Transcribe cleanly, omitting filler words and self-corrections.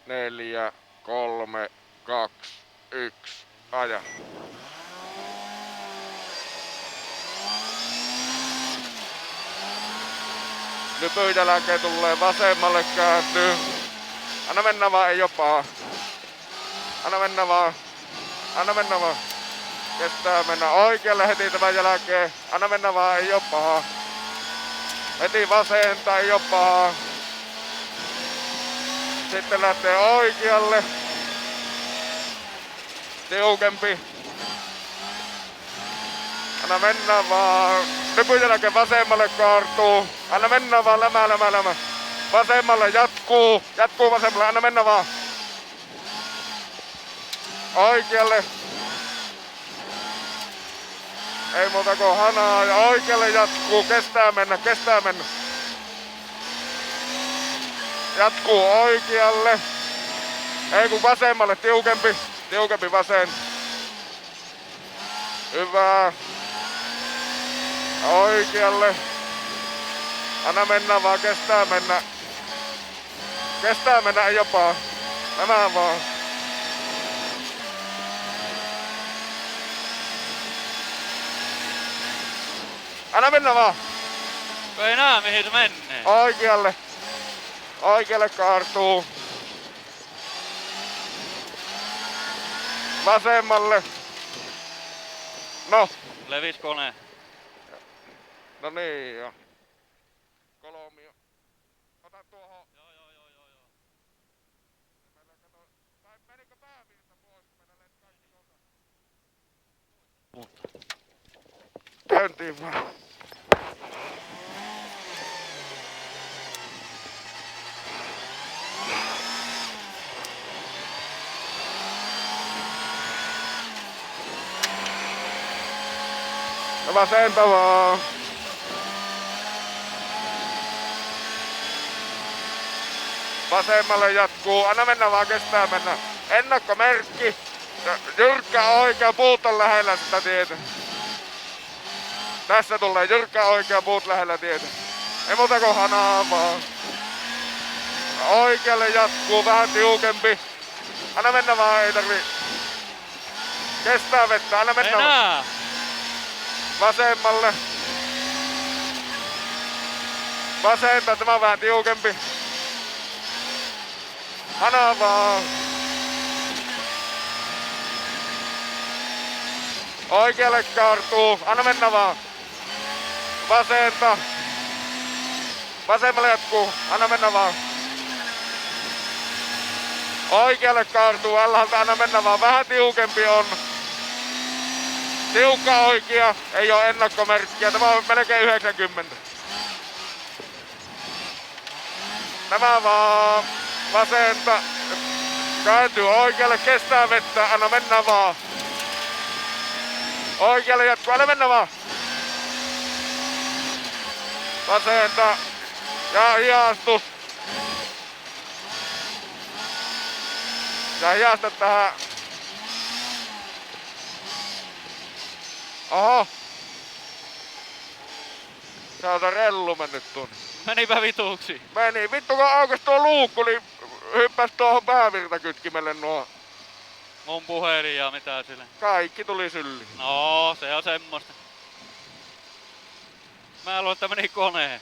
4, 3, 2, 1, aja. Nypyn jälkeen tulee vasemmalle kääntyy. Anna mennä vaan, ei oo paha. Anna mennä vaan. Anna mennä vaan. Kestää mennä oikealle heti tämän jälkeen. Anna mennä vaan, ei oo paha. Heti vasenta, ei oo paha. Sitten lähtee oikealle. Tiukempi. Anna mennä vaan. Nypyn jälkeen vasemmalle kaartuu. Anna mennä vaan, lämä. Vasemmalle jatkuu. Jatkuu vasemmalle, anna mennä vaan. Oikealle. Ei muuta kuin hanaa ja oikealle jatkuu. Kestää mennä. Jatkuu oikealle. Ei kun vasemmalle, tiukempi vasen. Hyvä. Oikealle. Anna mennä vaan, kestää mennä, ei jopa. Nämä vaan. Anna mennä vaan. Ei näe mihin se menee. Oikealle kaartuu. Vasemmalle. No. Levis kone. No niin jo. Kolmio. Ota tuohon. Joo. Menikö päävirta pois, kun meillä lensi kaikki osa? Käyntiin vaan. Vasenta vaan. Vasemmalle jatkuu. Anna mennä vaan, kestää mennä. Ennakkomerkki. Jyrkkä oikea, puut on lähellä sitä tietä. Tässä tulee jyrkkä oikea, puut lähellä tietä. Ei muuta kuin hanaa vaan. Oikealle jatkuu, vähän tiukempi. Anna mennä vaan, ei tarvi. Kestää vettä, anna mennä vaan. Vasemmalle. Vasenta, tämä on vähän tiukempi. Hanaa vaan. Oikealle kaartuu. Anna mennä vaan. Vasenta. Vasemmalle jatkuu. Anna mennä vaan. Oikealle kaartuu. Alhaalta anna mennä vaan. Vähän tiukempi on. Tiukka oikea. Ei oo ennakkomerkkiä. Tämä on melkein 90. Nämä vaan. Vasenta. Kääntyy oikealle. Kestää vettä. Anna mennä vaan. Oikealle jatkuu. Anna mennä vaan. Vasenta. Ja hiastus. Ja hiasta tähän. Oho. Sä oot rellu mennyt tuonne. Menipä vituuksi. Meni. Vittu kun aukesi tuo luukku, niin hyppäs tuohon päävirtakytkimelle nuo. Mun puhelin ja mitä sille. Kaikki tuli syliin. No, se on semmoista. Mä luulen, että meni koneen.